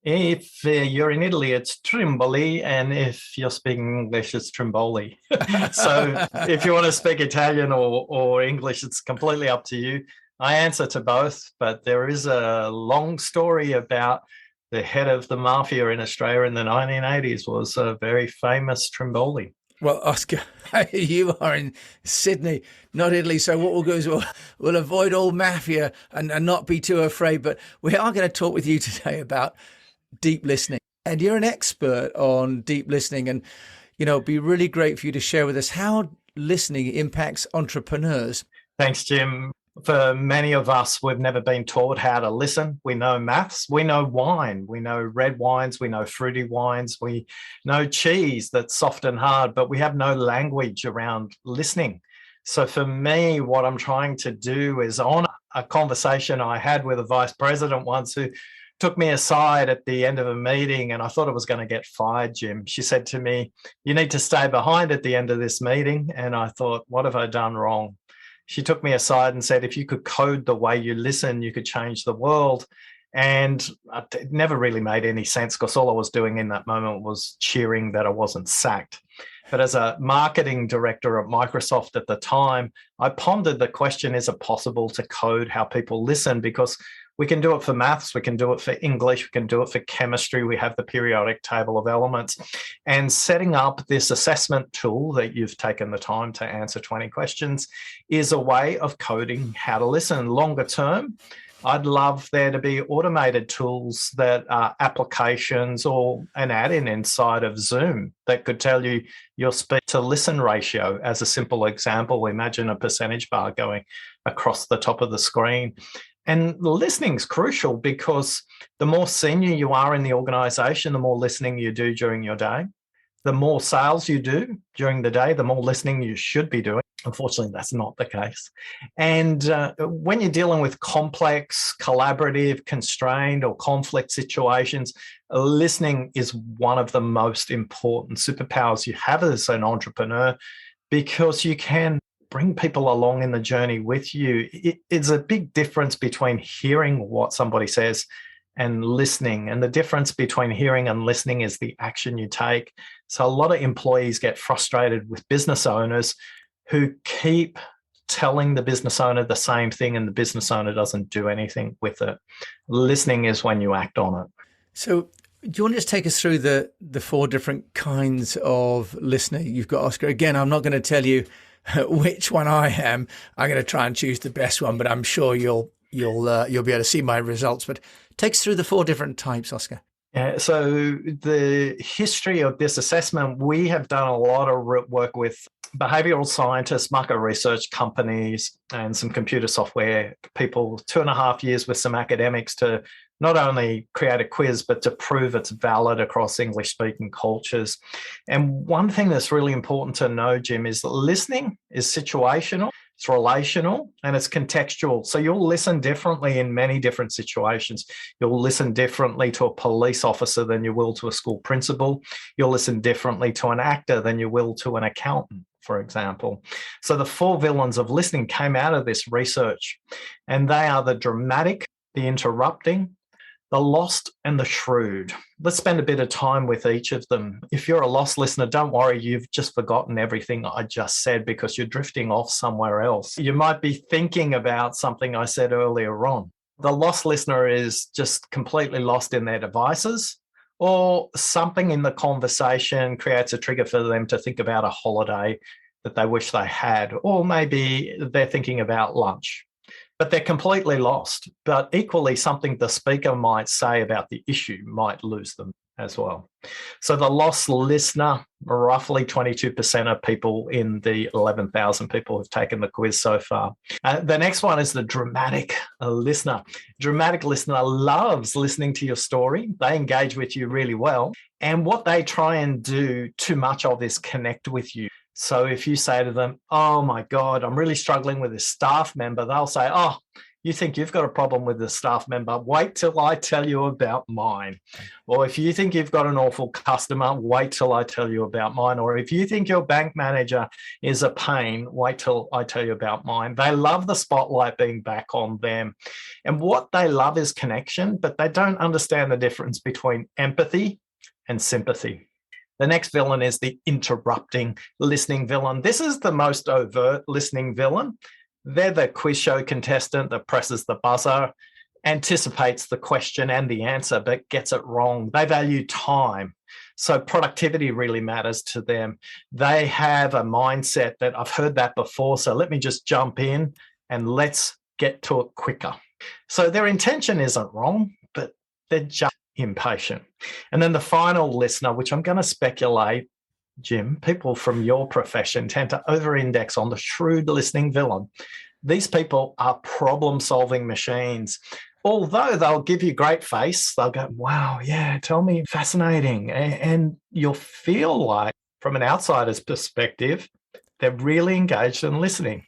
If you're in Italy, it's Trimboli, and if you're speaking English, it's Trimboli. So if you want to speak Italian or English, it's completely up to you. I answer to both, but there is a long story about the head of the mafia in Australia in the 1980s was a very famous Trimboli. Well, Oscar, you are in Sydney, not Italy. So what we'll do is we'll avoid all mafia and not be too afraid. But we are going to talk with you today about deep listening. And you're an expert on deep listening. And, it'd be really great for you to share with us how listening impacts entrepreneurs. Thanks, Jim. For many of us, we've never been taught how to listen. We know maths, we know wine, we know red wines, we know fruity wines, we know cheese that's soft and hard, but we have no language around listening. So for me, what I'm trying to do is on a conversation I had with a vice president once who took me aside at the end of a meeting, and I thought I was going to get fired, Jim. She said to me, "You need to stay behind at the end of this meeting." And I thought, what have I done wrong? She took me aside and said, if you could code the way you listen, you could change the world. And it never really made any sense because all I was doing in that moment was cheering that I wasn't sacked. But as a marketing director at Microsoft at the time, I pondered the question, is it possible to code how people listen? Because we can do it for maths, we can do it for English, we can do it for chemistry. We have the periodic table of elements. And setting up this assessment tool that you've taken the time to answer 20 questions is a way of coding how to listen. Longer term, I'd love there to be automated tools that are applications or an add-in inside of Zoom that could tell you your speech to listen ratio. As a simple example, imagine a percentage bar going across the top of the screen. And listening is crucial because the more senior you are in the organization, the more listening you do during your day. The more sales you do during the day, the more listening you should be doing. Unfortunately, that's not the case. And when you're dealing with complex, collaborative, constrained, or conflict situations, listening is one of the most important superpowers you have as an entrepreneur because you can bring people along in the journey with you. It's a big difference between hearing what somebody says and listening. And the difference between hearing and listening is the action you take. So a lot of employees get frustrated with business owners who keep telling the business owner the same thing and the business owner doesn't do anything with it. Listening is when you act on it. So do you want to just take us through the 4 different kinds of listening you've got, Oscar? Again, I'm not going to tell you which one I am. I'm going to try and choose the best one, but I'm sure you'll be able to see my results. But take us through the 4 different types, Oscar. Yeah, so the history of this assessment, we have done a lot of work with behavioral scientists, market research companies, and some computer software people, 2.5 years with some academics to not only create a quiz, but to prove it's valid across English-speaking cultures. And one thing that's really important to know, Jim, is that listening is situational, it's relational, and it's contextual. So you'll listen differently in many different situations. You'll listen differently to a police officer than you will to a school principal. You'll listen differently to an actor than you will to an accountant, for example. So the 4 villains of listening came out of this research, and they are the dramatic, the interrupting, the lost, and the shrewd. Let's spend a bit of time with each of them. If you're a lost listener, don't worry, you've just forgotten everything I just said because you're drifting off somewhere else. You might be thinking about something I said earlier on. The lost listener is just completely lost in their devices, or something in the conversation creates a trigger for them to think about a holiday that they wish they had, or maybe they're thinking about lunch. But they're completely lost. But equally, something the speaker might say about the issue might lose them as well. So the lost listener, roughly 22% of people in the 11,000 people who've taken the quiz so far. The next one is the dramatic listener. Dramatic listener loves listening to your story. They engage with you really well. And what they try and do too much of is connect with you. So if you say to them, "Oh my God, I'm really struggling with this staff member," they'll say, "Oh, you think you've got a problem with the staff member, wait till I tell you about mine. Or if you think you've got an awful customer, wait till I tell you about mine. Or if you think your bank manager is a pain, wait till I tell you about mine. They love the spotlight being back on them. And what they love is connection, but they don't understand the difference between empathy and sympathy. The next villain is the interrupting listening villain. This is the most overt listening villain. They're the quiz show contestant that presses the buzzer, anticipates the question and the answer, but gets it wrong. They value time. So productivity really matters to them. They have a mindset that I've heard that before, so let me just jump in and let's get to it quicker. So their intention isn't wrong, but they're just impatient. And then the final listener, which I'm going to speculate, Jim, people from your profession tend to over-index on the shrewd listening villain. These people are problem-solving machines. Although they'll give you great face, they'll go, wow, yeah, tell me, fascinating. And you'll feel like, from an outsider's perspective, they're really engaged in listening.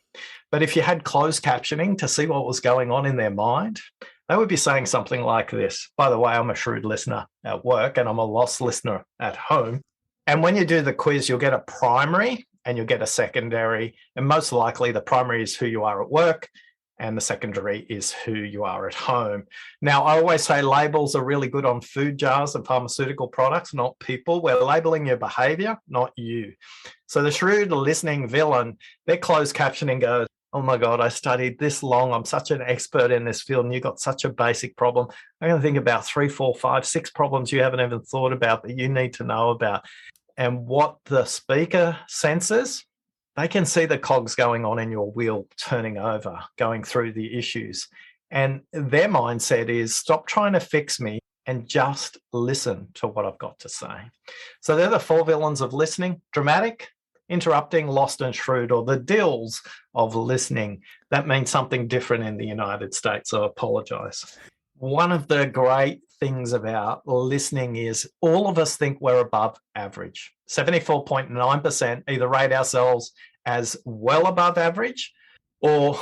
But if you had closed captioning to see what was going on in their mind, they would be saying something like this. By the way, I'm a shrewd listener at work and I'm a lost listener at home. And when you do the quiz, you'll get a primary and you'll get a secondary. And most likely the primary is who you are at work and the secondary is who you are at home. Now, I always say labels are really good on food jars and pharmaceutical products, not people. We're labeling your behavior, not you. So the shrewd listening villain, their closed captioning goes, oh my God, I studied this long. I'm such an expert in this field and you've got such a basic problem. I'm going to think about 3, 4, 5, 6 problems you haven't even thought about that you need to know about. And what the speaker senses, they can see the cogs going on in your wheel turning over, going through the issues. And their mindset is stop trying to fix me and just listen to what I've got to say. So they're the 4 villains of listening: dramatic, interrupting, lost and shrewd, or the dills of listening. That means something different in the United States, so I apologize. One of the great things about listening is all of us think we're above average. 74.9% either rate ourselves as well above average or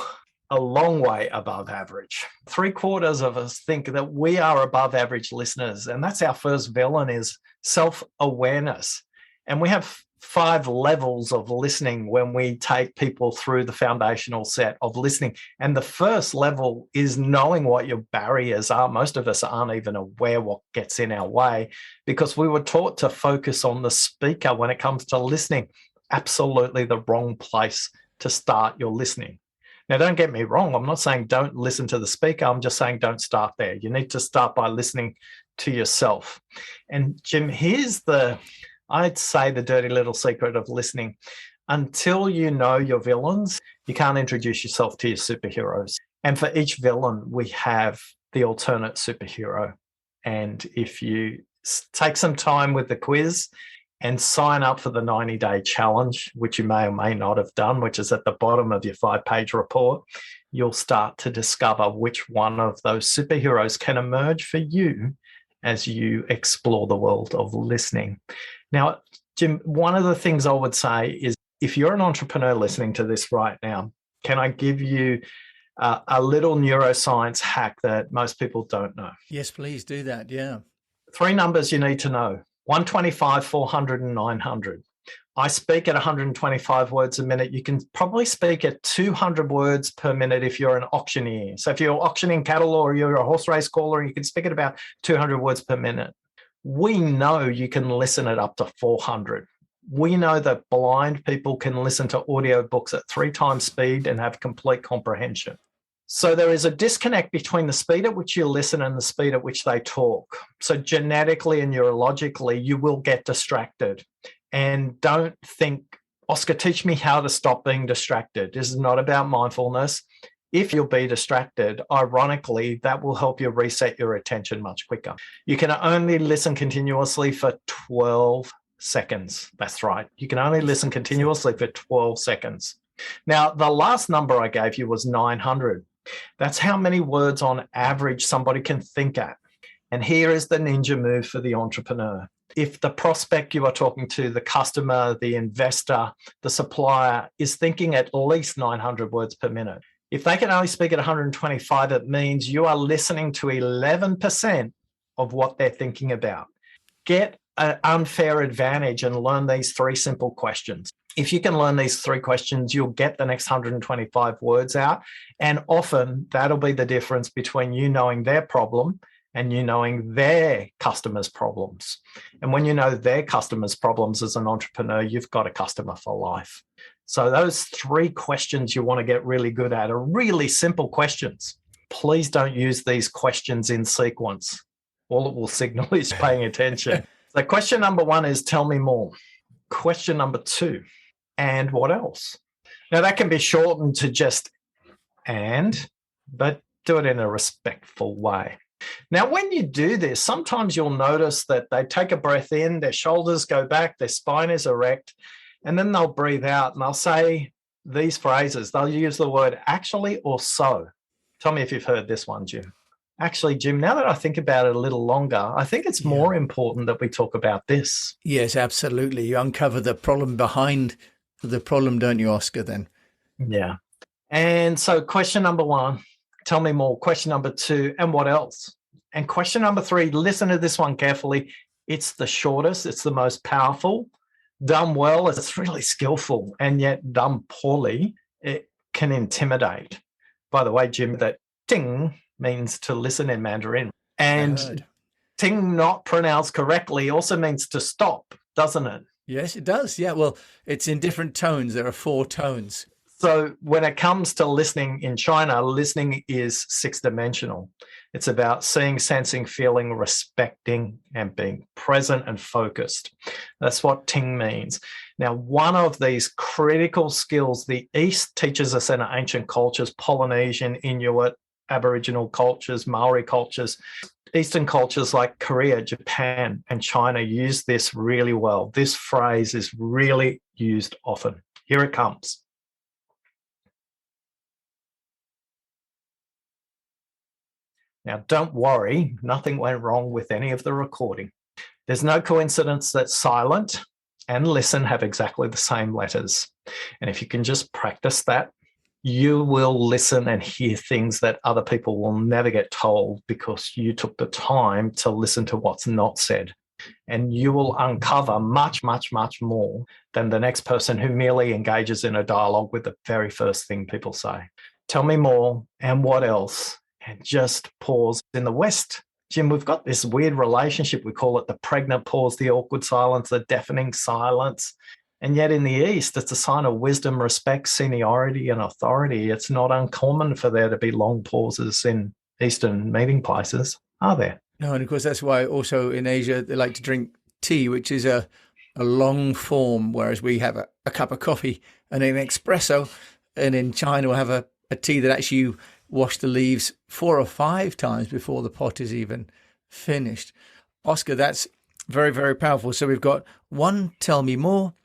a long way above average. 3/4 of us think that we are above average listeners. And that's our first villain, is self-awareness. And we have 5 levels of listening when we take people through the foundational set of listening. And the first level is knowing what your barriers are. Most of us aren't even aware what gets in our way because we were taught to focus on the speaker when it comes to listening. Absolutely the wrong place to start your listening. Now, don't get me wrong. I'm not saying don't listen to the speaker. I'm just saying don't start there. You need to start by listening to yourself. And Jim, here's I'd say the dirty little secret of listening. Until you know your villains, you can't introduce yourself to your superheroes. And for each villain, we have the alternate superhero. And if you take some time with the quiz and sign up for the 90-day challenge, which you may or may not have done, which is at the bottom of your 5-page report, you'll start to discover which one of those superheroes can emerge for you as you explore the world of listening. Now, Jim, one of the things I would say is if you're an entrepreneur listening to this right now, can I give you a little neuroscience hack that most people don't know? Yes, please do that. Yeah. 3 numbers you need to know: 125, 400, and 900. I speak at 125 words a minute. You can probably speak at 200 words per minute if you're an auctioneer. So if you're auctioning cattle or you're a horse race caller, you can speak at about 200 words per minute. We know you can listen at up to 400. We know that blind people can listen to audiobooks at 3 times speed and have complete comprehension. So there is a disconnect between the speed at which you listen and the speed at which they talk. So genetically and neurologically, you will get distracted. And don't think, Oscar, teach me how to stop being distracted. This is not about mindfulness. If you'll be distracted, ironically, that will help you reset your attention much quicker. You can only listen continuously for 12 seconds. That's right. You can only listen continuously for 12 seconds. Now, the last number I gave you was 900. That's how many words on average somebody can think at. And here is the ninja move for the entrepreneur. If the prospect you are talking to, the customer, the investor, the supplier, is thinking at least 900 words per minute, If they can only speak at 125, it means you are listening to 11% of what they're thinking about. Get an unfair advantage and learn these 3 simple questions. If you can learn these 3 questions, you'll get the next 125 words out. And often that'll be the difference between you knowing their problem and you knowing their customers' problems. And when you know their customers' problems as an entrepreneur, you've got a customer for life. So those 3 questions you want to get really good at are really simple questions. Please don't use these questions in sequence. All it will signal is paying attention. So question number 1 is tell me more. Question number 2, and what else? Now that can be shortened to just but do it in a respectful way. Now, when you do this, sometimes you'll notice that they take a breath in, their shoulders go back, their spine is erect, and then they'll breathe out and they'll say these phrases. They'll use the word actually or so. Tell me if you've heard this one, Jim. Actually, Jim, now that I think about it a little longer, I think it's more important that we talk about this. Yes, absolutely. You uncover the problem behind the problem, don't you, Oscar, then? Yeah. And so question number 1, tell me more. Question number 2, and what else? And question number 3, listen to this one carefully. It's the shortest. It's the most powerful. Done well, it's really skillful. And yet done poorly, it can intimidate. By the way, Jim, that ting means to listen in Mandarin. And ting not pronounced correctly also means to stop, doesn't it? Yes, it does. Yeah, well, it's in different tones. There are 4 tones. So when it comes to listening in China, listening is 6-dimensional. It's about seeing, sensing, feeling, respecting, and being present and focused. That's what ting means. Now, one of these critical skills the East teaches us in ancient cultures, Polynesian, Inuit, Aboriginal cultures, Maori cultures, Eastern cultures like Korea, Japan, and China use this really well. This phrase is really used often. Here it comes. Now, don't worry, nothing went wrong with any of the recording. There's no coincidence that silent and listen have exactly the same letters. And if you can just practice that, you will listen and hear things that other people will never get told because you took the time to listen to what's not said. And you will uncover much, much, much more than the next person who merely engages in a dialogue with the very first thing people say. Tell me more, and what else? And just pause. In the West, Jim, we've got this weird relationship. We call it the pregnant pause, the awkward silence, the deafening silence. And yet in the East, it's a sign of wisdom, respect, seniority, and authority. It's not uncommon for there to be long pauses in Eastern meeting places, are there? No, and of course, that's why also in Asia, they like to drink tea, which is a long form, whereas we have a cup of coffee and an espresso. And in China, we'll have a tea that actually you wash the leaves 4 or 5 times before the pot is even finished. Oscar, that's very, very powerful. So we've got 1, tell me more,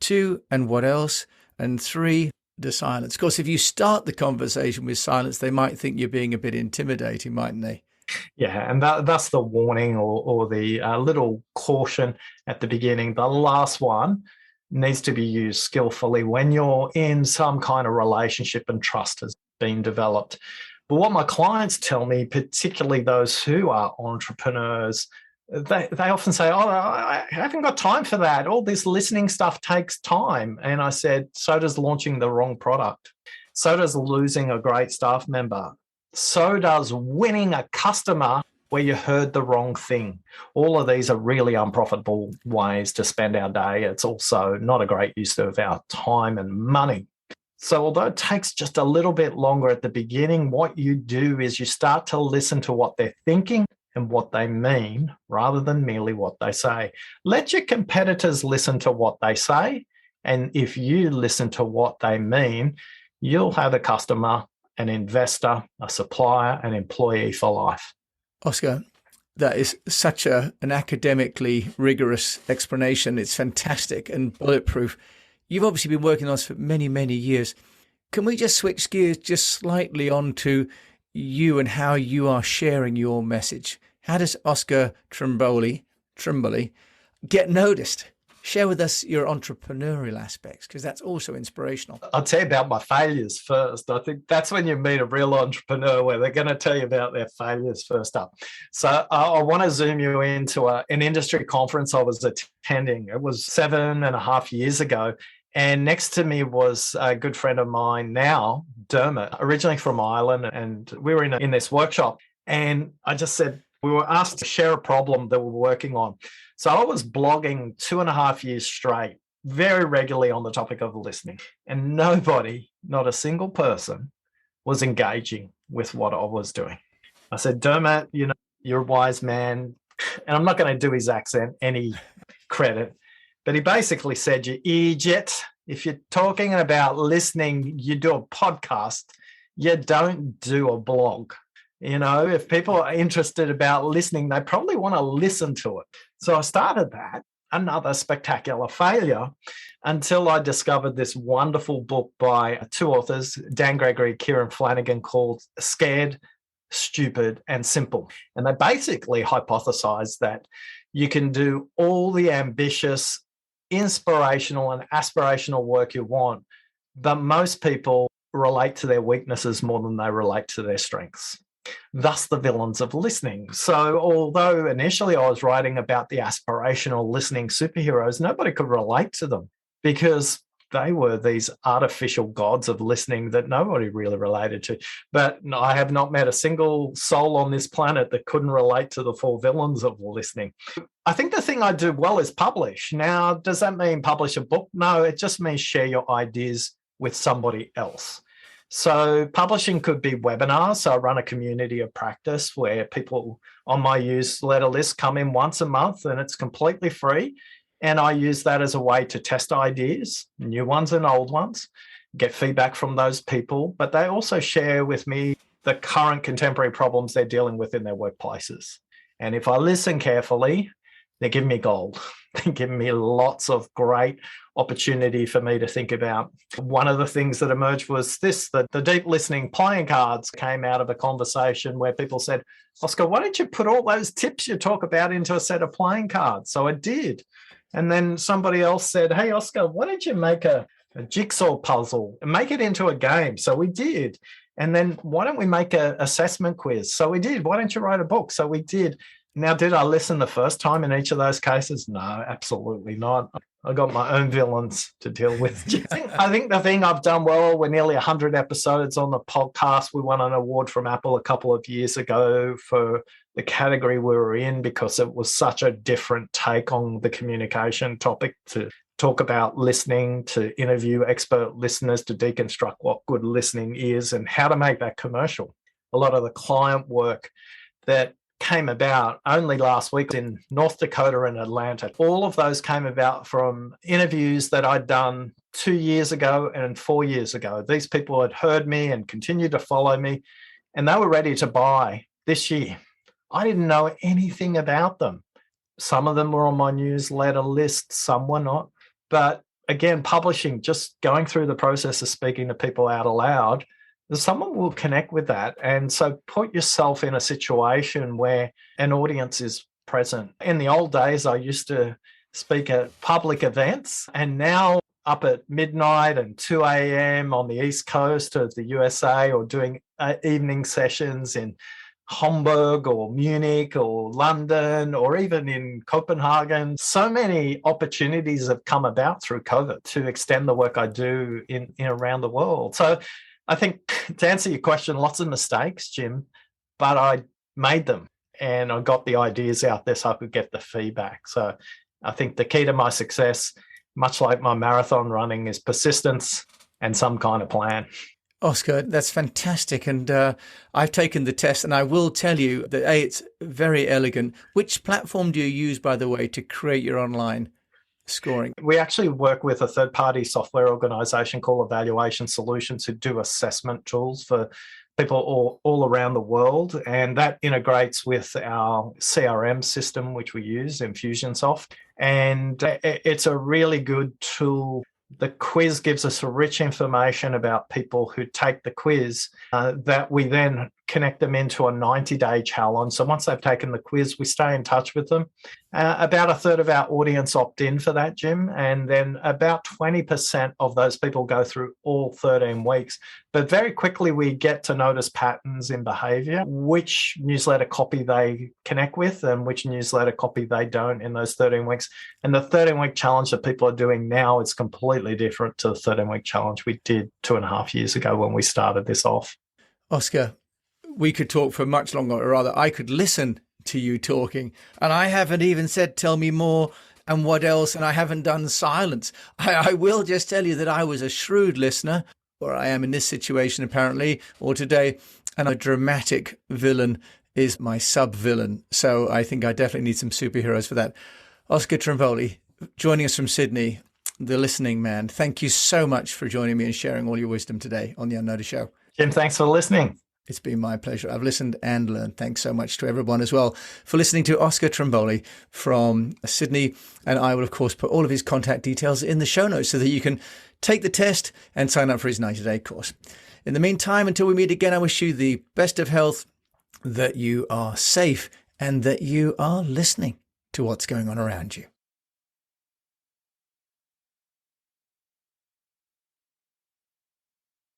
2, and what else, and 3, the silence. Of course, if you start the conversation with silence, they might think you're being a bit intimidating, mightn't they? Yeah, and that's the warning or the little caution at the beginning. The last one needs to be used skillfully when you're in some kind of relationship and trust has been developed. But what my clients tell me, particularly those who are entrepreneurs, they often say, oh, I haven't got time for that. All this listening stuff takes time. And I said, so does launching the wrong product. So does losing a great staff member. So does winning a customer where you heard the wrong thing. All of these are really unprofitable ways to spend our day. It's also not a great use of our time and money. So although it takes just a little bit longer at the beginning, what you do is you start to listen to what they're thinking and what they mean rather than merely what they say. Let your competitors listen to what they say. And if you listen to what they mean, you'll have a customer, an investor, a supplier, an employee for life. Oscar, that is such an academically rigorous explanation. It's fantastic and bulletproof. You've obviously been working on this for many, many years. Can we just switch gears just slightly on to you and how you are sharing your message? How does Oscar Trimboli get noticed? share with us your entrepreneurial aspects, because that's also inspirational. I'll tell you about my failures first. I think that's when you meet a real entrepreneur, where they're going to tell you about their failures first up. So I want to zoom you into an industry conference I was attending. It was 7.5 years ago. And next to me was a good friend of mine now, Dermot, originally from Ireland. And we were in this workshop. And I just said, we were asked to share a problem that we're working on. So I was blogging 2.5 years straight, very regularly on the topic of listening. And nobody, not a single person, was engaging with what I was doing. I said, Dermot, you're a wise man. And I'm not going to do his accent any credit. But he basically said, you idiot, if you're talking about listening, you do a podcast, you don't do a blog. If people are interested about listening, they probably want to listen to it. So I started that, another spectacular failure, until I discovered this wonderful book by two authors, Dan Gregory, Kieran Flanagan, called Scared, Stupid, and Simple. And they basically hypothesized that you can do all the ambitious, inspirational and aspirational work you want, but most people relate to their weaknesses more than they relate to their strengths. Thus the villains of listening. So although initially I was writing about the aspirational listening superheroes, nobody could relate to them because they were these artificial gods of listening that nobody really related to. But I have not met a single soul on this planet that couldn't relate to the four villains of listening. I think the thing I do well is publish. Now, does that mean publish a book? No, it just means share your ideas with somebody else. So publishing could be webinars. So I run a community of practice where people on my newsletter list come in once a month, and it's completely free. And I use that as a way to test ideas, new ones and old ones, get feedback from those people. But they also share with me the current contemporary problems they're dealing with in their workplaces. And if I listen carefully, they're giving me gold. They're giving me lots of great opportunity for me to think about. One of the things that emerged was this, that the deep listening playing cards came out of a conversation where people said, Oscar, why don't you put all those tips you talk about into a set of playing cards? So I did. And then somebody else said, hey, Oscar, why don't you make a jigsaw puzzle and make it into a game? So we did. And then why don't we make an assessment quiz? So we did. Why don't you write a book? So we did. Now, did I listen the first time in each of those cases? No, absolutely not. I got my own villains to deal with. I think the thing I've done well, we're nearly 100 episodes on the podcast. We won an award from Apple a couple of years ago for the category we were in because it was such a different take on the communication topic, to talk about listening, to interview expert listeners, to deconstruct what good listening is and how to make that commercial. A lot of the client work that came about only last week in North Dakota and Atlanta. All of those came about from interviews that I'd done 2 years ago and 4 years ago. These people had heard me and continued to follow me, and they were ready to buy this year. I didn't know anything about them. Some of them were on my newsletter list, some were not. But again, publishing, just going through the process of speaking to people out aloud, someone will connect with that. And so put yourself in a situation where an audience is present. In the old days, I used to speak at public events, and now up at midnight and 2 a.m. on the East Coast of the USA, or doing evening sessions in Hamburg or Munich or London or even in Copenhagen. So many opportunities have come about through COVID to extend the work I do in around the world. So I think, to answer your question, lots of mistakes, Jim, but I made them and I got the ideas out there so I could get the feedback. So I think the key to my success, much like my marathon running, is persistence and some kind of plan. Oscar, that's fantastic. And I've taken the test, and I will tell you that, A, it's very elegant. Which platform do you use, by the way, to create your online scoring? We actually work with a third-party software organization called Evaluation Solutions, who do assessment tools for people all around the world. And that integrates with our CRM system, which we use, Infusionsoft. And it's a really good tool. The quiz gives us rich information about people who take the quiz that we then connect them into a 90-day challenge. So once they've taken the quiz, we stay in touch with them. About a third of our audience opt in for that, Jim, and then about 20% of those people go through all 13 weeks. But very quickly, we get to notice patterns in behavior, which newsletter copy they connect with and which newsletter copy they don't in those 13 weeks. And the 13-week challenge that people are doing now is completely different to the 13-week challenge we did 2.5 years ago when we started this off. Oscar, we could talk for much longer, or rather, I could listen to you talking. And I haven't even said, tell me more and what else. And I haven't done silence. I will just tell you that I was a shrewd listener, or I am in this situation apparently, or today. And a dramatic villain is my sub-villain. So I think I definitely need some superheroes for that. Oscar Trimboli, joining us from Sydney, the listening man. Thank you so much for joining me and sharing all your wisdom today on The Unnoticed Show. Jim, thanks for listening. It's been my pleasure. I've listened and learned. Thanks so much to everyone as well for listening to Oscar Trimboli from Sydney. And I will, of course, put all of his contact details in the show notes so that you can take the test and sign up for his 90-day course. In the meantime, until we meet again, I wish you the best of health, that you are safe, and that you are listening to what's going on around you.